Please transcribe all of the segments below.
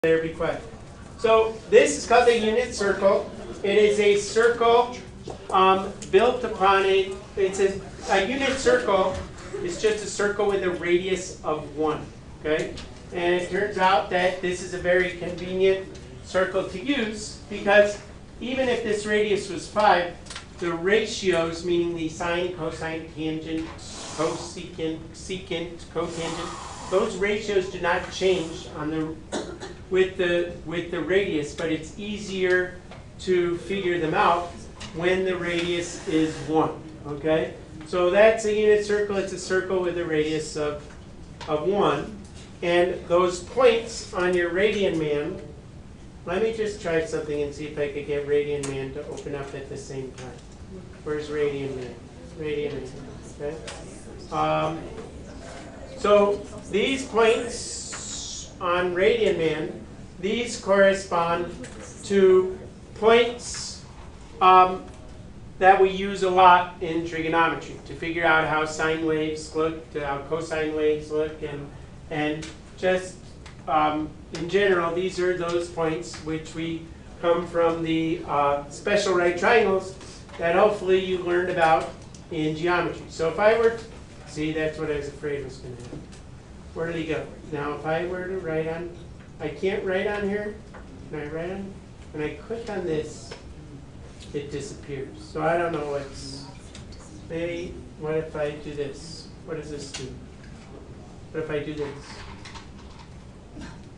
There, be quiet. So this is called the unit circle. It is a circle built upon it's a unit circle is just a circle with a radius of 1. Okay? And it turns out that this is a very convenient circle to use because even if this radius was 5, the ratios, meaning the sine, cosine, tangent, cosecant, secant, cotangent, those ratios do not change on the with the radius, but it's easier to figure them out when the radius is 1. Okay? So that's a unit circle. It's a circle with a radius of 1. And those points on your radian man, let me just try something and see if I could get radian man to open up at the same time. Where's radian man? Radian man. Okay? So these points on radian man, these correspond to points that we use a lot in trigonometry to figure out how sine waves look, how cosine waves look, and just in general, these are those points which we come from the special right triangles that hopefully you learned about in geometry. So if I were to, see, that's what I was afraid was going to happen. Where did he go? Now if I were to write on, I can't write on here. Can I write on? When I click on this, it disappears. So I don't know what's, maybe, what if I do this? What does this do? What if I do this?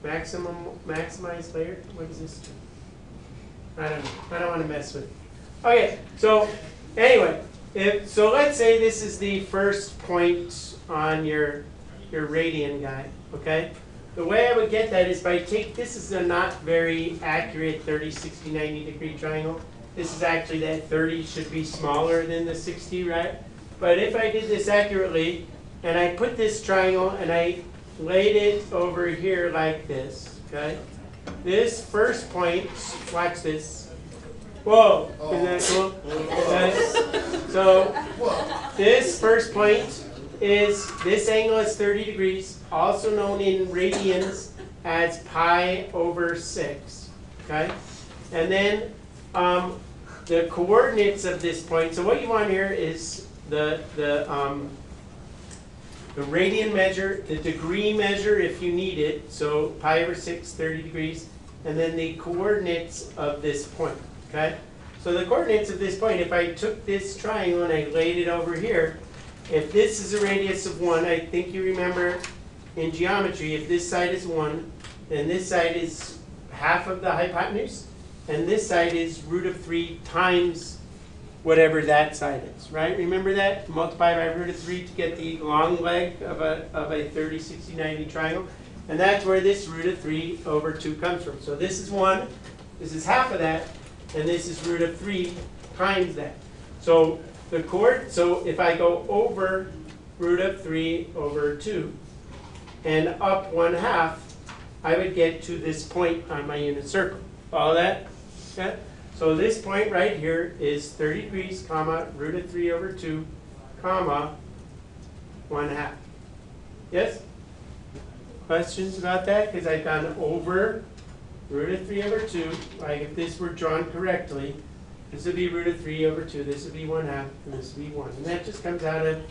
Maximize layer? What does this do? I don't know. I don't want to mess with it. Okay, so anyway, so let's say this is the first point on your radian guy, okay? The way I would get that is by this is a not very accurate 30, 60, 90 degree triangle. This is actually that 30 should be smaller than the 60, right? But if I did this accurately, and I put this triangle and I laid it over here like this, okay? This first point, watch this. Whoa, isn't that cool? Okay. So this first point is, this angle is 30 degrees, also known in radians as pi over 6, okay? And then the coordinates of this point, so what you want here is the radian measure, the degree measure if you need it, so pi over 6, 30 degrees, and then the coordinates of this point, okay? So the coordinates of this point, if I took this triangle and I laid it over here, if this is a radius of 1, I think you remember in geometry, if this side is 1, then this side is half of the hypotenuse, and this side is root of 3 times whatever that side is, right? Remember that? Multiply by root of 3 to get the long leg of a 30, 60, 90 triangle. And that's where this root of 3 over 2 comes from. So this is 1, this is half of that, and this is root of 3 times that. So so if I go over root of 3 over 2 and up 1/2, I would get to this point on my unit circle. Follow that? Okay? So this point right here is 30 degrees, comma, root of 3 over 2, comma, 1/2. Yes? Questions about that? Because I've gone over root of 3 over 2. Like if this were drawn correctly, this would be root of 3 over 2, this would be 1/2, and this would be 1. And that just comes out of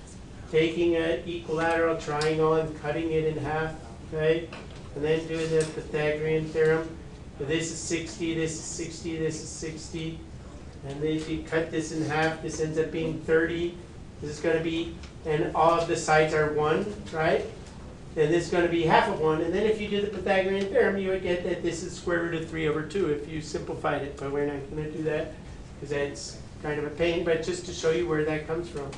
taking an equilateral triangle and cutting it in half, okay? And then doing the Pythagorean theorem. So this is 60, this is 60, this is 60. And then if you cut this in half, this ends up being 30. This is going to be, and all of the sides are 1, right? And this is going to be half of 1. And then if you do the Pythagorean theorem, you would get that this is square root of 3 over 2 if you simplified it. But we're not going to do that because that's kind of a pain. But just to show you where that comes from,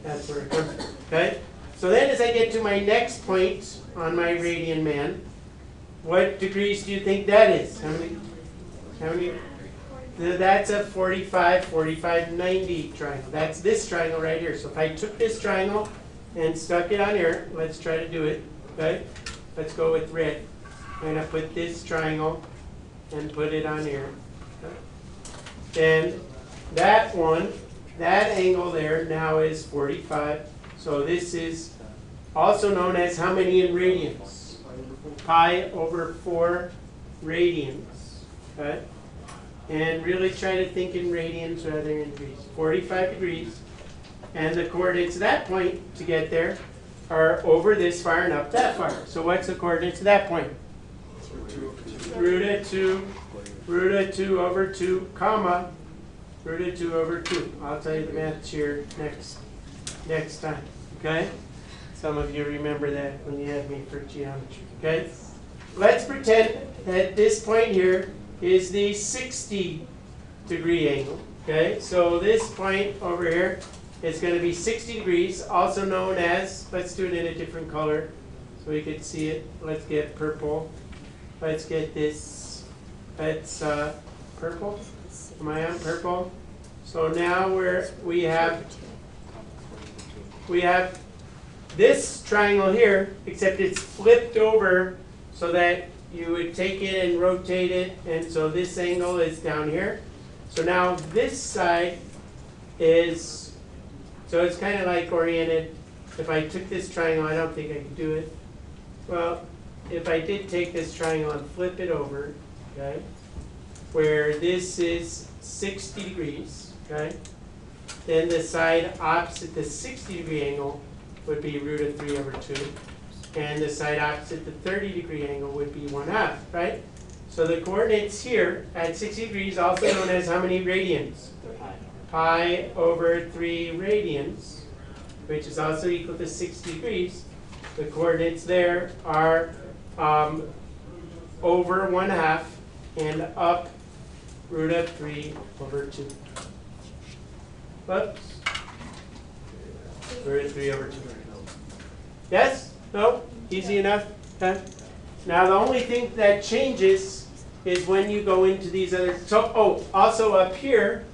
that's where it comes from. Okay? So then as I get to my next point on my radian man, what degrees do you think that is? How many? That's a 45, 45, 90 triangle. That's this triangle right here. So if I took this triangle and stuck it on here, let's try to do it. Okay? Let's go with red. I'm going to put this triangle and put it on here. Okay? And that one, that angle there now is 45. So this is also known as how many in radians? Pi over 4 radians, okay? And really try to think in radians rather than in degrees. 45 degrees. And the coordinates of that point to get there are over this far and up that far. So what's the coordinates of that point? Root of 2 over 2, comma, root of 2 over 2. I'll tell you the math here next time, okay? Some of you remember that when you had me for geometry, okay? Let's pretend that this point here is the 60-degree angle, okay? So this point over here is going to be 60 degrees, also known as, let's do it in a different color so we could see it. Let's get purple. Let's get this, that's purple. Am I on purple? So now we have this triangle here, except it's flipped over so that you would take it and rotate it, and so this angle is down here. So now this side is, so it's kind of like oriented. If I took this triangle, I don't think I could do it. Well, if I did take this triangle and flip it over, okay, where this is 60 degrees, okay, then the side opposite the 60-degree angle would be root of 3 over 2. And the side opposite the 30-degree angle would be 1/2, right? So the coordinates here at 60 degrees, also known as how many radians? Pi over 3 radians, which is also equal to 60 degrees. The coordinates there are over 1/2 and up root of 3 over 2. Whoops. Root of 3 over 2. Yes? No? Easy enough? Okay. Now the only thing that changes is when you go into these other, so, oh, also up here,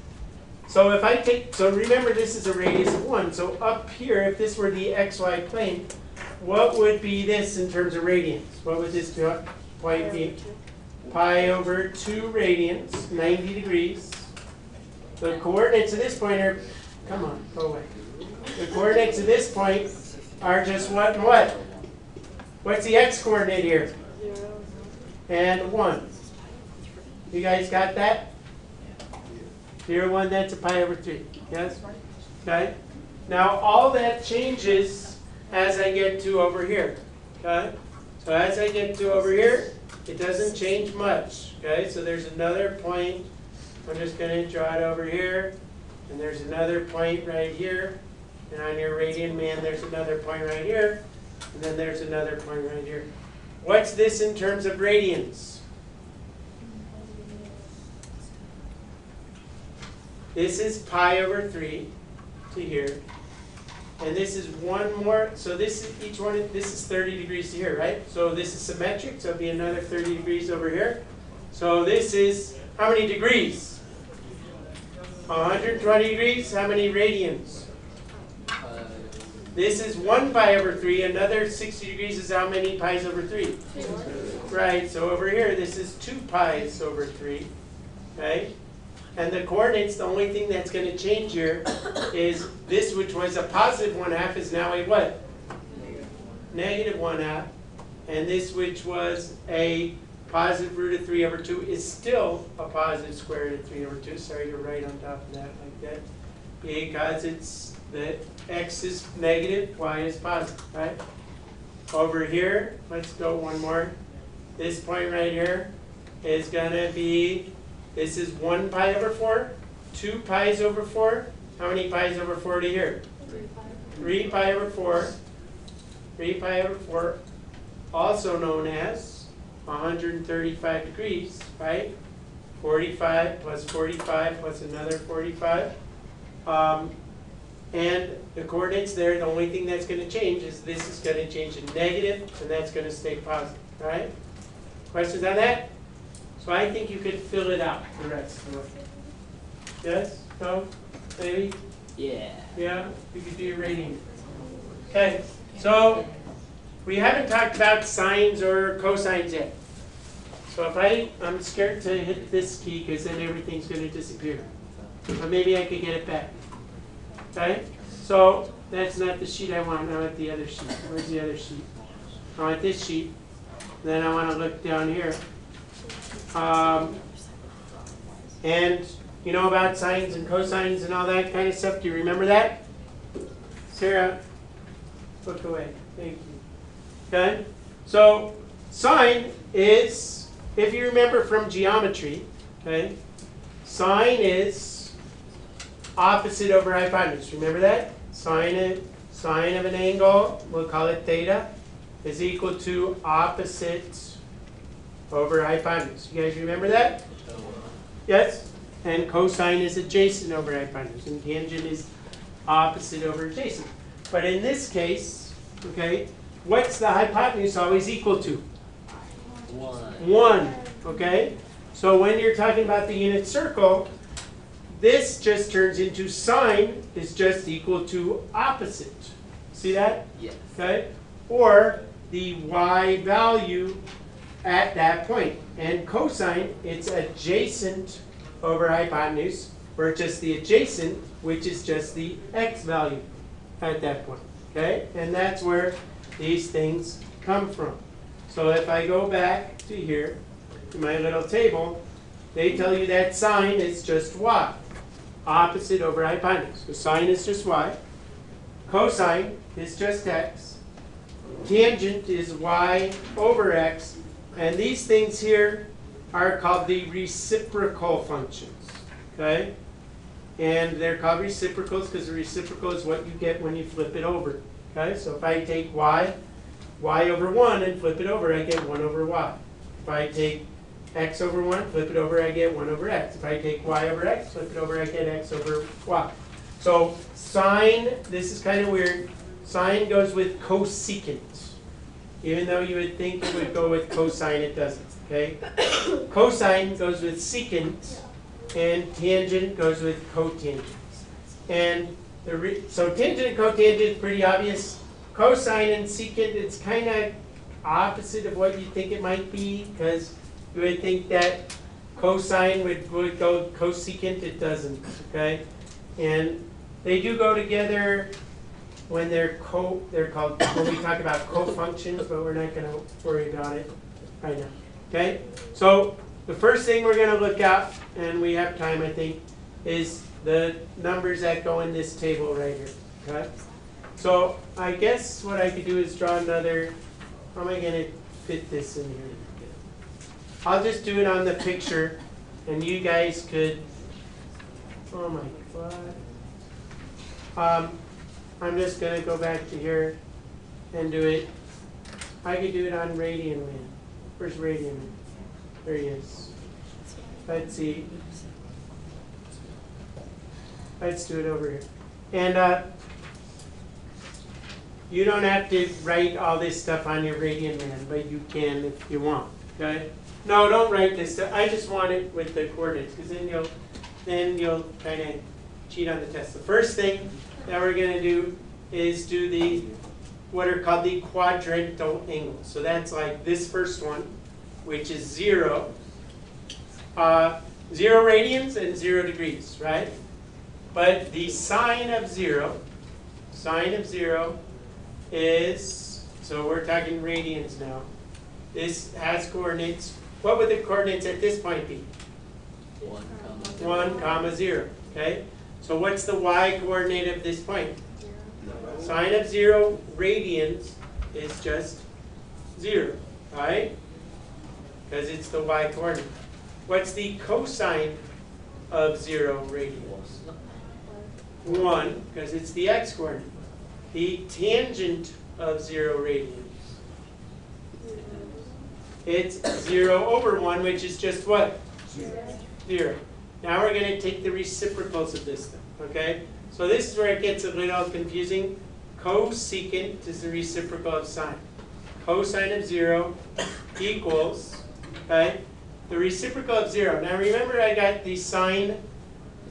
so if I take, so remember this is a radius of 1, so up here, if this were the xy plane, what would be this in terms of radians? What would this point be? Pi over 2 radians, 90 degrees. The coordinates of this point are, come on, go away. The coordinates of this point are just what and what? What's the x coordinate here? 0. And 1. You guys got that? 0, 1, that's a pi over 3. Yes? Okay? Now all that changes as I get to over here. Okay? So as I get to over here, it doesn't change much. Okay? So there's another point. I'm just going to draw it over here. And there's another point right here. And on your radian man, there's another point right here. And then there's another point right here. What's this in terms of radians? This is pi over 3 to here. And this is one more, so this is each one, this is 30 degrees to here, right? So this is symmetric, so it'll be another 30 degrees over here. So this is, how many degrees? 120 degrees, how many radians? This is 1 pi over 3, another 60 degrees is how many pi's over 3? 2. Right, so over here, this is 2 pi's over 3, okay? And the coordinates, the only thing that's going to change here is this, which was a positive 1/2, is now a what? Negative 1/2. And this, which was a positive root of 3 over 2, is still a positive square root of 3 over 2. Sorry to write on top of that like that. Because it's the x is negative, y is positive, right? Over here, let's go one more. This point right here is going to be, this is 1 pi over 4, 2 pi's over 4. How many pi's over 4 to here? 3 pi over 4. 3 pi over 4, also known as 135 degrees, right? 45 plus 45 plus another 45. And the coordinates there, the only thing that's going to change is this is going to change to negative, and that's going to stay positive, right? Questions on that? So I think you could fill it out, the rest of it. Yes? No? Maybe? Yeah. Yeah? You could do your rating. Okay, so we haven't talked about sines or cosines yet. So if I'm scared to hit this key because then everything's going to disappear. But maybe I could get it back. Okay? So that's not the sheet I want. I want the other sheet. Where's the other sheet? I want this sheet. Then I want to look down here. And you know about sines and cosines and all that kind of stuff? Do you remember that? Sarah, look away. Thank you. Okay? So sine is, if you remember from geometry, okay, sine is opposite over hypotenuse. Remember that? Sine of an angle, we'll call it theta, is equal to opposite over hypotenuse. You guys remember that? Yes? And cosine is adjacent over hypotenuse, and tangent is opposite over adjacent. But in this case, okay, what's the hypotenuse always equal to? 1. Okay? So when you're talking about the unit circle, this just turns into sine is just equal to opposite. See that? Yes. Okay? Or the y value at that point. And cosine, it's adjacent over hypotenuse, or just the adjacent, which is just the x value at that point. Okay? And that's where these things come from. So if I go back to here, to my little table, they tell you that sine is just y, opposite over hypotenuse. So sine is just y, cosine is just x, tangent is y over x, and these things here are called the reciprocal functions. Okay? And they're called reciprocals because the reciprocal is what you get when you flip it over. Okay? So if I take y over 1 and flip it over, I get 1 over y. If I take x over 1, flip it over, I get 1 over x. If I take y over x, flip it over, I get x over y. So sine, this is kind of weird, sine goes with cosecant. Even though you would think it would go with cosine, it doesn't. Okay? Cosine goes with secant, and tangent goes with cotangent. And so tangent and cotangent is pretty obvious. Cosine and secant, it's kind of opposite of what you think it might be, because you would think that cosine would go cosecant. It doesn't. Okay? And they do go together when they're called, when we talk about co-functions, but we're not going to worry about it right now. Okay? So the first thing we're going to look at, and we have time, I think, is the numbers that go in this table right here. Okay? So I guess what I could do is draw another. How am I going to fit this in here? I'll just do it on the picture, and you guys could. Oh my God. I'm just going to go back to here and do it. I could do it on Radian Man. Where's Radian Man? There he is. Let's see. Let's do it over here. And you don't have to write all this stuff on your Radian Man, but you can if you want. Okay? No, don't write this stuff. I just want it with the coordinates, because then you'll kind of cheat on the test. The first thing that we're going to do is do what are called the quadrantal angles. So that's like this first one, which is 0. 0 radians and 0 degrees, right? But the sine of 0 is, so we're talking radians now. This has coordinates. What would the coordinates at this point be? 1, comma 0. Okay? So what's the y coordinate of this point? Sine of 0 radians is just 0, right? Because it's the y coordinate. What's the cosine of 0 radians? 1, because it's the x coordinate. The tangent of 0 radians. It's 0 over 1, which is just what? 0. Now we're going to take the reciprocals of this thing, okay? So this is where it gets a little confusing. Cosecant is the reciprocal of sine. Cosine of 0 equals, okay, the reciprocal of 0. Now remember I got the sine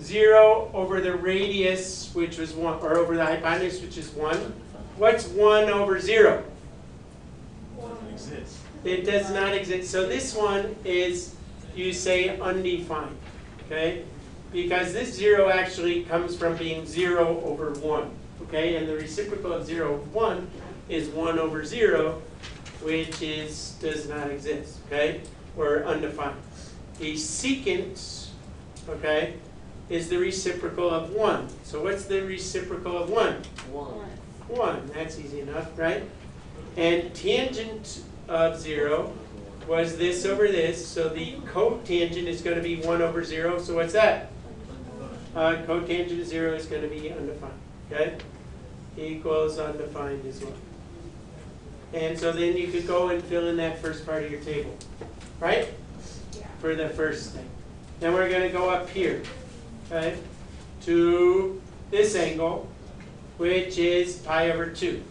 0 over the radius, which was 1, or over the hypotenuse, which is 1. What's 1 over 0? Doesn't exist. It does not exist. So this one is, you say, undefined. Okay? Because this 0 actually comes from being 0 over 1. Okay? And the reciprocal of 0 over 1 is 1 over 0, which does not exist. Okay? Or undefined. a secant, okay, is the reciprocal of 1. So what's the reciprocal of 1? 1. That's easy enough, right? And tangent of 0 was this over this, so the cotangent is going to be 1 over 0. So what's that? Cotangent of 0 is going to be undefined, okay? Equals undefined as well. And so then you could go and fill in that first part of your table, right? For the first thing. Then we're going to go up here, okay, to this angle, which is pi over 2.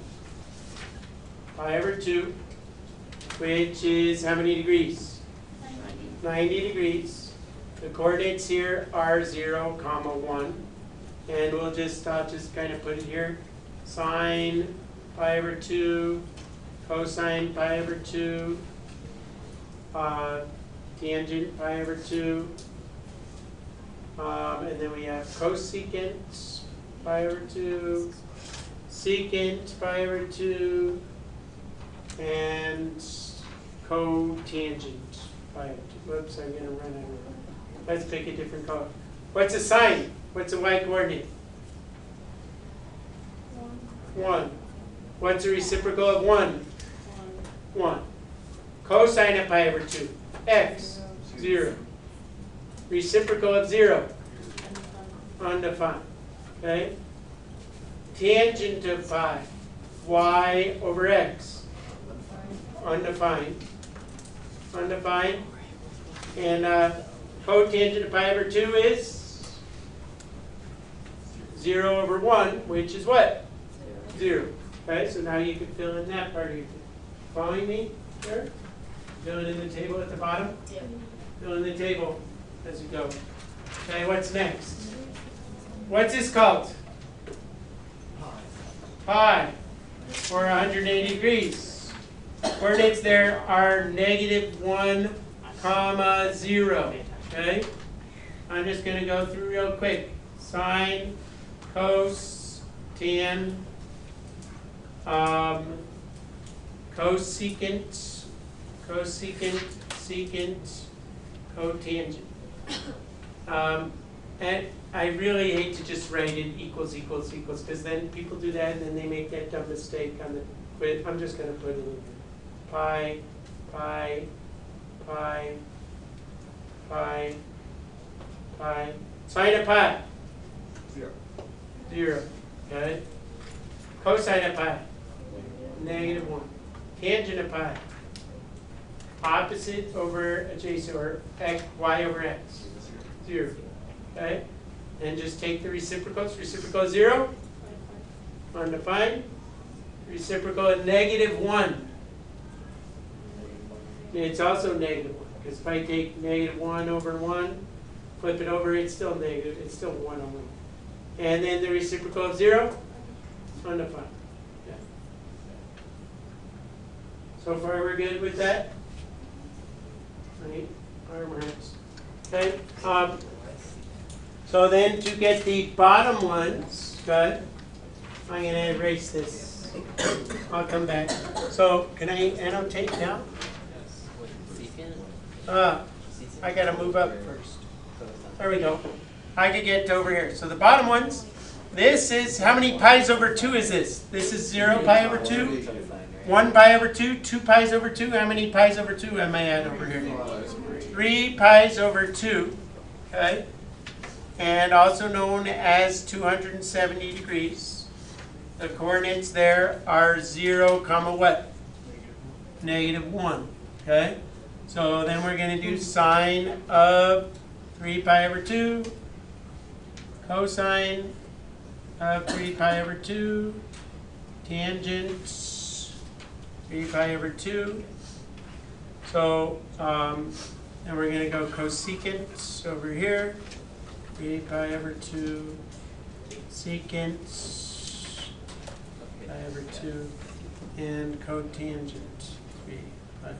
Pi over 2, which is how many degrees? 90 degrees. The coordinates here are 0, 1. And I'll just kind of put it here. Sine pi over 2, cosine pi over 2, tangent pi over 2, and then we have cosecant pi over 2, secant pi over 2, and cotangent pi over 2. Whoops, I'm going to run out of room. Let's pick a different color. What's a sine? What's a y coordinate? 1. What's the reciprocal of 1? 1. Cosine of pi over 2. X. 0. Reciprocal of 0. Undefined. Okay? Tangent of pi. Y over x. Undefined. Undefined. And cotangent of pi over 2 is 0 over 1, which is what? 0. Okay, so now you can fill in that part of your table. Following me here? Filling in the table at the bottom? Yep. Fill in the table as you go. Okay, what's next? What's this called? Pi. Or 180 degrees. Coordinates there are -1, 0. Okay? I'm just going to go through real quick. Sine, cos, tan, cosecant, secant, cotangent. And I really hate to just write it equals, because then people do that and then they make that dumb mistake on the quit. I'm just going to put it in here. Pi, pi, pi, pi, pi. Sine of pi? 0. Okay? Cosine of pi? -1. Tangent of pi? Opposite over adjacent, or x, y over x? 0. Okay? And just take the reciprocals. Reciprocal of 0? Undefined. Reciprocal of -1? It's also -1. Because if I take -1 over 1, flip it over, it's still negative. It's still 1 over 1. And then the reciprocal of 0? Undefined. Yeah. So far we're good with that? Right? Arm hands. Okay. So then to get the bottom ones, okay, I'm going to erase this. I'll come back. So can I annotate now? I got to move up first. There we go. I could get over here. So the bottom ones, this is, how many pi's over 2 is this? This is 0 pi over 2, 1 pi over 2, 2 pi's over 2. How many pi's over 2 am I at over here? 3 pi's over 2. Okay? And also known as 270 degrees. The coordinates there are 0, what? -1. Okay? So then we're going to do sine of 3 pi over 2, cosine of 3 pi over 2, tangent 3 pi over 2. So then we're going to go cosecant over here, 3 pi over 2, secant pi over 2, and cotangent 3 pi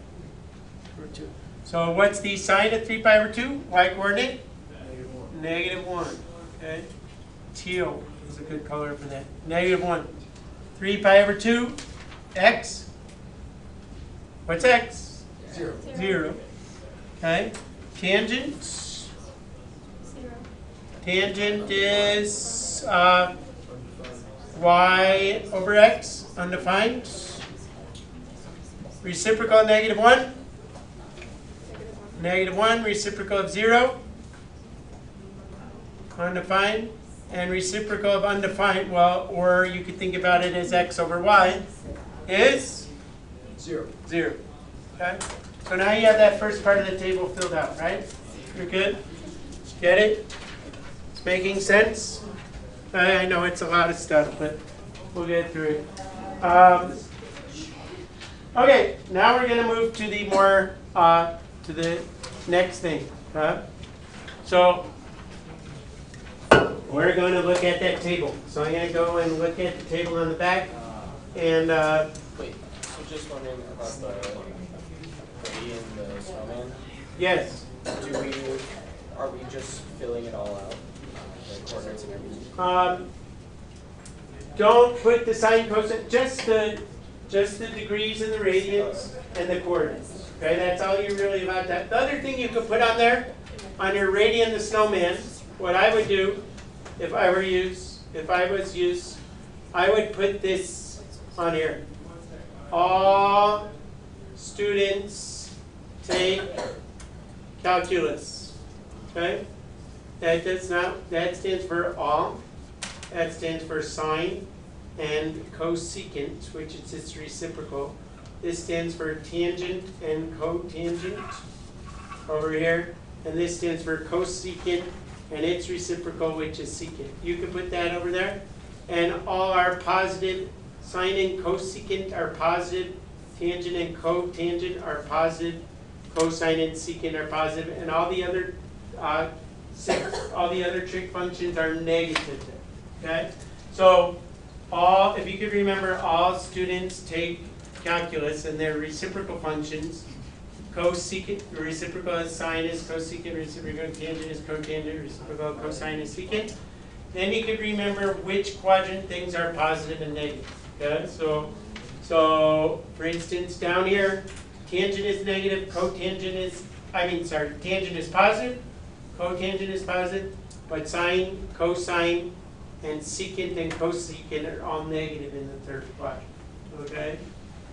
over 2. So what's the sine of 3 pi over 2? Y coordinate? -1. Okay. Teal is a good color for that. -1. 3 pi over 2. X. What's x? 0. Okay. Tangent. Tangent is y over x, undefined. Reciprocal of -1. -1, reciprocal of 0. Undefined. And reciprocal of undefined, well, or you could think about it as x over y, is 0. 0. Okay? So now you have that first part of the table filled out, right? You're good? Get it? It's making sense? I know it's a lot of stuff, but we'll get through it. Okay, now we're going to move to the more, to the next thing. So we're going to look at that table. So I'm going to go and look at the table on the back. And Wait, so just wondering about the Brady and the snowman. yes. Are we just filling it all out? The coordinates and everything? Don't put the sine, cosine, just the degrees and the radians and the coordinates. Okay, that's all you really about that. The other thing you could put on there, on your radian the snowman, what I would do if I was you, I would put this on here. All students take calculus. Okay? That stands for all. That stands for sine and cosecant, which is its reciprocal. This stands for tangent and cotangent over here. And this stands for cosecant and its reciprocal, which is secant. You can put that over there. And all our positive, sine and cosecant are positive, tangent and cotangent are positive, cosine and secant are positive, and all the other trig functions are negative. Okay? So if you could remember, all students take calculus and their reciprocal functions. Cosecant, reciprocal is sine is cosecant, reciprocal tangent is cotangent, reciprocal cosine is secant. Then you could remember which quadrant things are positive and negative. Okay, so for instance, down here, tangent is negative, tangent is positive, cotangent is positive, but sine, cosine, and secant and cosecant are all negative in the third quadrant. Okay,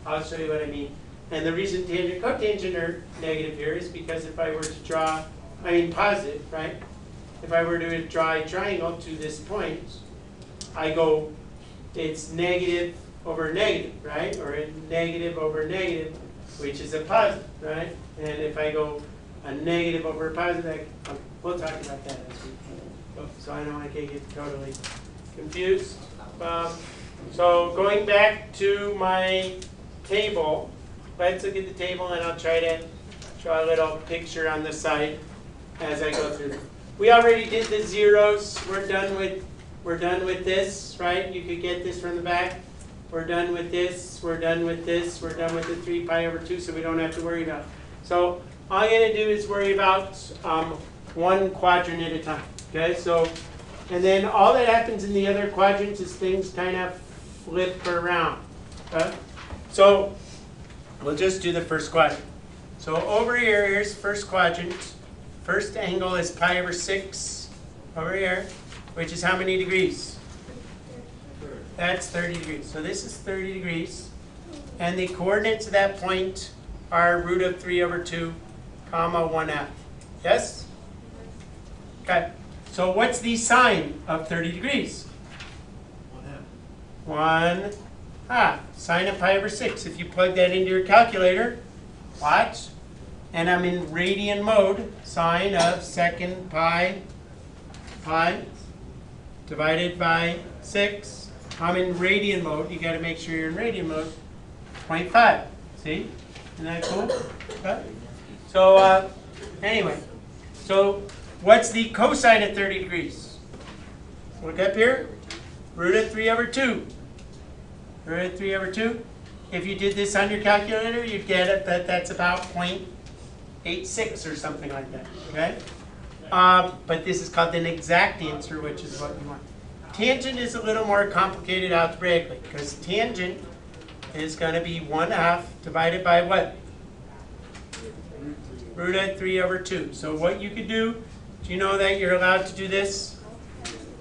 I'll show you what I mean. And the reason tangent, cotangent are negative here is because if I were to draw, positive, right? If I were to draw a triangle to this point, it's negative over negative, right? Or a negative over negative, which is a positive, right? And if I go a negative over a positive, we'll talk about that as we go. So I don't want to get totally confused. So going back to my table, let's look at the table and I'll try to draw a little picture on the side as I go through them. We already did the zeros. We're done with this, right? You could get this from the back. We're done with this. We're done with this. We're done with the 3 pi over 2, so we don't have to worry about it. So all I'm going to do is worry about one quadrant at a time. Okay, so and then all that happens in the other quadrants is things kind of flip around. Okay? So we'll just do the first quadrant. So over here, here's first quadrant. First angle is pi over 6 over here, which is how many degrees? That's 30 degrees. So this is 30 degrees. And the coordinates of that point are root of 3 over 2, comma 1/2. Yes? Okay. So what's the sine of 30 degrees? 1/2. Sine of pi over 6. If you plug that into your calculator, watch. And I'm in radian mode. Sine of second pi divided by 6. I'm in radian mode. You got to make sure you're in radian mode. 0.5. See? Isn't that cool? Okay. So anyway, so what's the cosine of 30 degrees? Look up here. Root of 3 over 2. Root of 3 over 2. If you did this on your calculator, you'd get it that that's about 0.86 or something like that. Okay? But this is called an exact answer, which is what you want. Tangent is a little more complicated algebraically, because tangent is going to be 1/2 divided by what? root of 3 over 2. So what you could do you know that you're allowed to do this?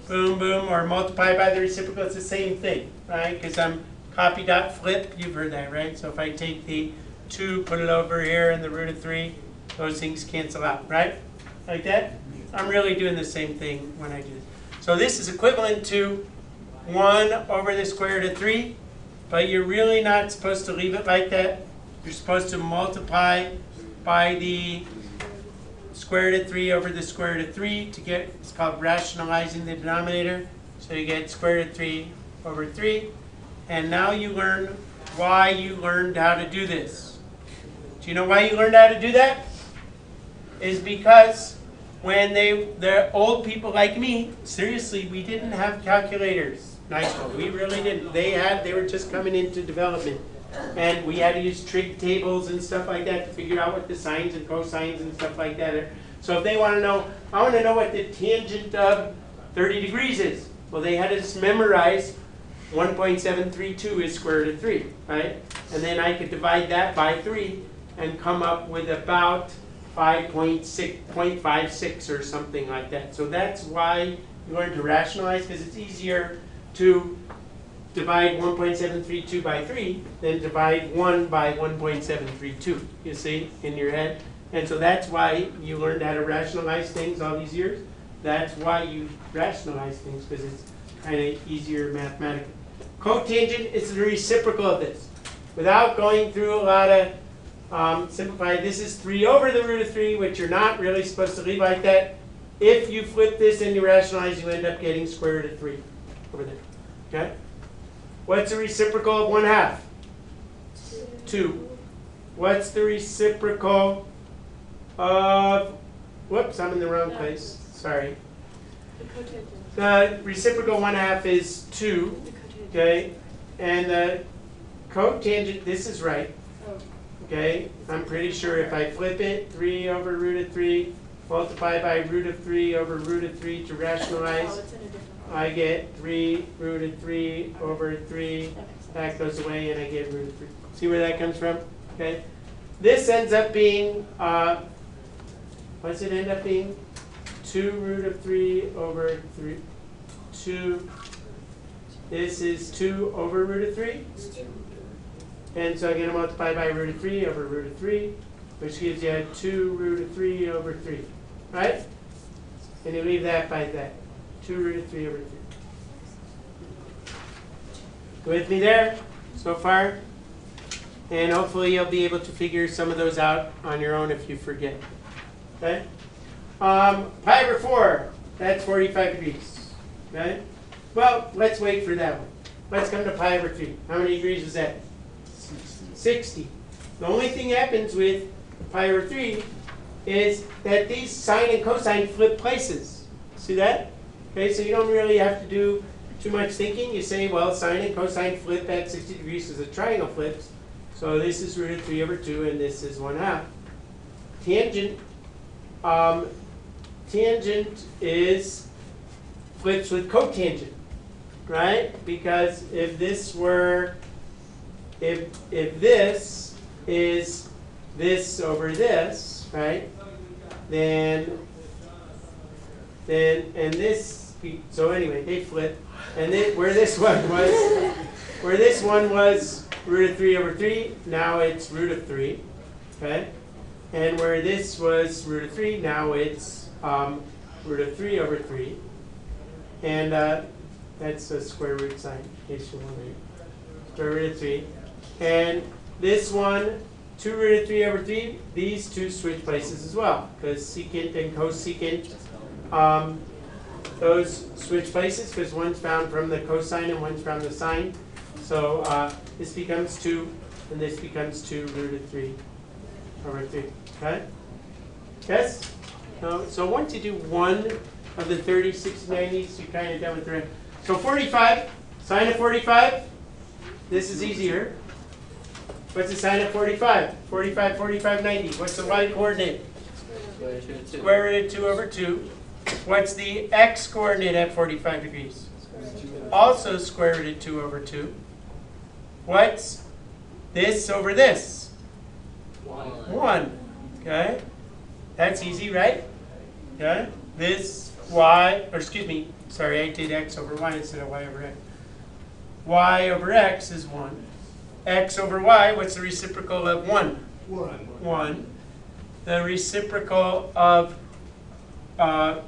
Boom, boom, or multiply by the reciprocal, it's the same thing, right? Because I'm copy dot flip, you've heard that, right? So if I take the 2, put it over here, and the root of 3, those things cancel out, right? Like that? I'm really doing the same thing when I do this. So this is equivalent to 1 over the square root of 3, but you're really not supposed to leave it like that. You're supposed to multiply by the square root of 3 over the square root of 3 to get, it's called rationalizing the denominator. So you get square root of 3 over 3. And now you learn why you learned how to do this. Do you know why you learned how to do that? Is because when the old people like me, seriously, we didn't have calculators. Nice one. We really didn't. They were just coming into development. And we had to use trig tables and stuff like that to figure out what the sines and cosines and stuff like that are. So if they want to know, I want to know what the tangent of 30 degrees is. Well, they had to just memorize 1.732 is square root of 3, right? And then I could divide that by 3 and come up with about 5.56 or something like that. So that's why you learn to rationalize, because it's easier to divide 1.732 by 3 than divide 1 by 1.732, you see, in your head. And so that's why you learned how to rationalize things all these years. That's why you rationalize things, because it's kind of easier mathematically. Cotangent is the reciprocal of this. Without going through a lot of simplify, this is 3 over the root of 3, which you're not really supposed to leave like that. If you flip this and you rationalize, you end up getting square root of 3 over there. Okay? What's the reciprocal of 1/2? 2. What's the reciprocal of, whoops, I'm in the wrong place. Sorry. The reciprocal 1/2 is 2. Okay? And the cotangent, this is right. Okay? I'm pretty sure if I flip it, 3 over root of 3, multiply by root of 3 over root of 3 to rationalize, I get 3 root of 3 over 3. That goes away and I get root of 3. See where that comes from? Okay? This ends up being, what does it end up being? 2 root of 3 over 3. 2. This is 2 over root of 3. And so I'm going to multiply by root of 3 over root of 3, which gives you 2 root of 3 over 3. Right? And you leave that by that. 2 root of 3 over 3. With me there so far? And hopefully you'll be able to figure some of those out on your own if you forget. Okay? Pi over 4, that's 45 degrees. Okay? Well, let's wait for that one. Let's come to pi over 3. How many degrees is that? 60. The only thing happens with pi over 3 is that these sine and cosine flip places. See that? Okay, so you don't really have to do too much thinking. You say, well, sine and cosine flip at 60 degrees because the triangle flips. So this is root of 3 over 2, and this is 1/2. Tangent, tangent is flips with cotangent, right? Because if this were, if this is this over this, right? Then and this. So anyway, they flip, and then where this one was root of 3 over 3, now it's root of 3, okay? And where this was root of 3, now it's root of 3 over 3, and that's a square root sign, in case you wonder. Square root of 3, and this one, 2 root of 3 over 3. These two switch places as well, because secant and cosecant. Those switch places because one's found from the cosine and one's from the sine. So this becomes 2, and this becomes 2 root of 3 over 3. Okay? Yes? So once you do one of the 30, 60, 90s, you're kind of done with the rest. So 45, sine of 45, this is easier. What's the sine of 45? 45, 45, 90. What's the y coordinate? Square root of 2 over 2. What's the x coordinate at 45 degrees? Also square root of 2 over 2. What's this over this? 1. Okay? That's easy, right? Yeah. This y, or excuse me, sorry, I did x over y instead of y over x. Y over x is 1. X over y, what's the reciprocal of 1? 1. The reciprocal of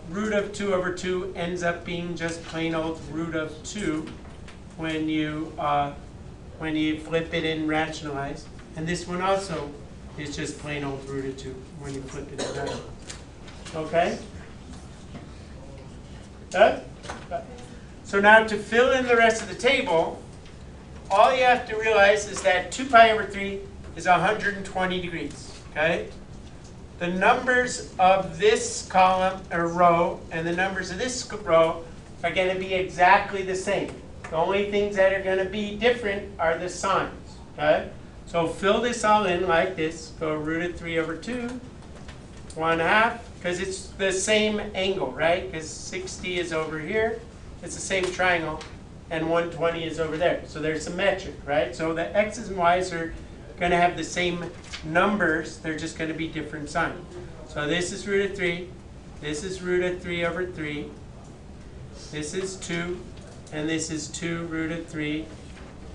root of 2 over 2 ends up being just plain old root of 2 when you flip it and rationalize. And this one also is just plain old root of 2 when you flip it and rationalize. Okay? So now to fill in the rest of the table, all you have to realize is that 2 pi over 3 is 120 degrees. Okay? The numbers of this column or row and the numbers of this row are going to be exactly the same. The only things that are going to be different are the signs. Okay? So fill this all in like this. Go root of 3 over 2, 1/2, because it's the same angle, right? Because 60 is over here. It's the same triangle. And 120 is over there. So they're symmetric, right? So the x's and y's are going to have the same numbers. They're just going to be different signs. So this is root of 3. This is root of 3 over 3. This is 2. And this is 2 root of 3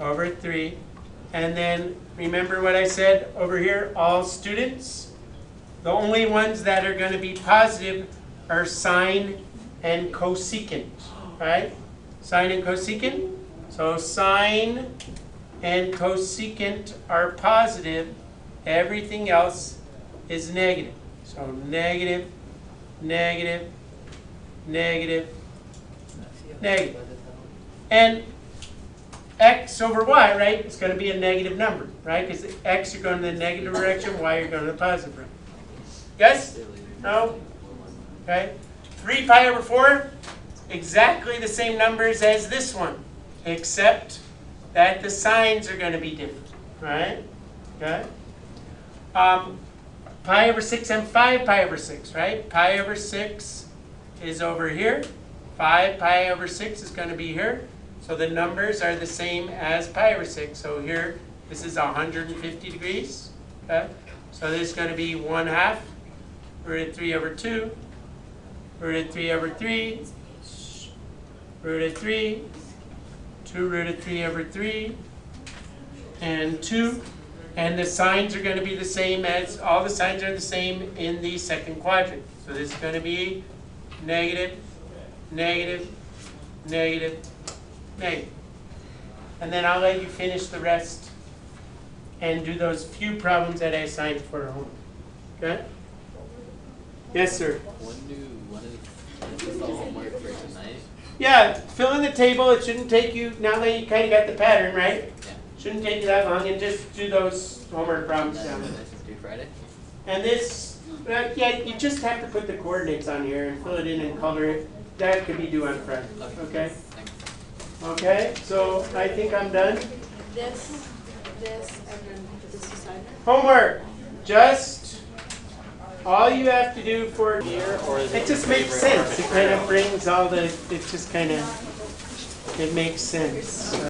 over 3. And then remember what I said over here, all students. The only ones that are going to be positive are sine and cosecant, right? Sine and cosecant. So sine and cosecant are positive. Everything else is negative. So negative, negative, negative, negative. And x over y, right, is going to be a negative number, right? Because x you're going in the negative direction, y you're going in the positive direction. Yes? No? Okay. 3 pi over 4, exactly the same numbers as this one, except that the signs are going to be different, right? Okay. Pi over 6 and 5 pi over 6, right? Pi over 6 is over here. 5 pi over 6 is going to be here. So the numbers are the same as pi over 6. So here, this is 150 degrees. Okay? So this is going to be 1/2 root of 3 over 2, root of 3 over 3, root of 3, 2 root of 3 over 3, and 2. And the signs are going to be the same as, all the signs are the same in the second quadrant. So this is going to be negative, negative, negative, negative. And then I'll let you finish the rest and do those few problems that I assigned for homework. Okay? Yes, sir. When is the homework for tonight? Yeah, fill in the table. It shouldn't take you, now that you kind of got the pattern, right? Yeah. Shouldn't take you that long, and just do those homework problems down. This is due Friday? And this, yeah, you just have to put the coordinates on here and fill it in and color it. That could be due on Friday. Okay? Thanks. Okay, so I think I'm done. This, and then this aside. Homework. Just all you have to do for Here, or is it just makes sense. It kind of brings all the, it just kind of, it makes sense.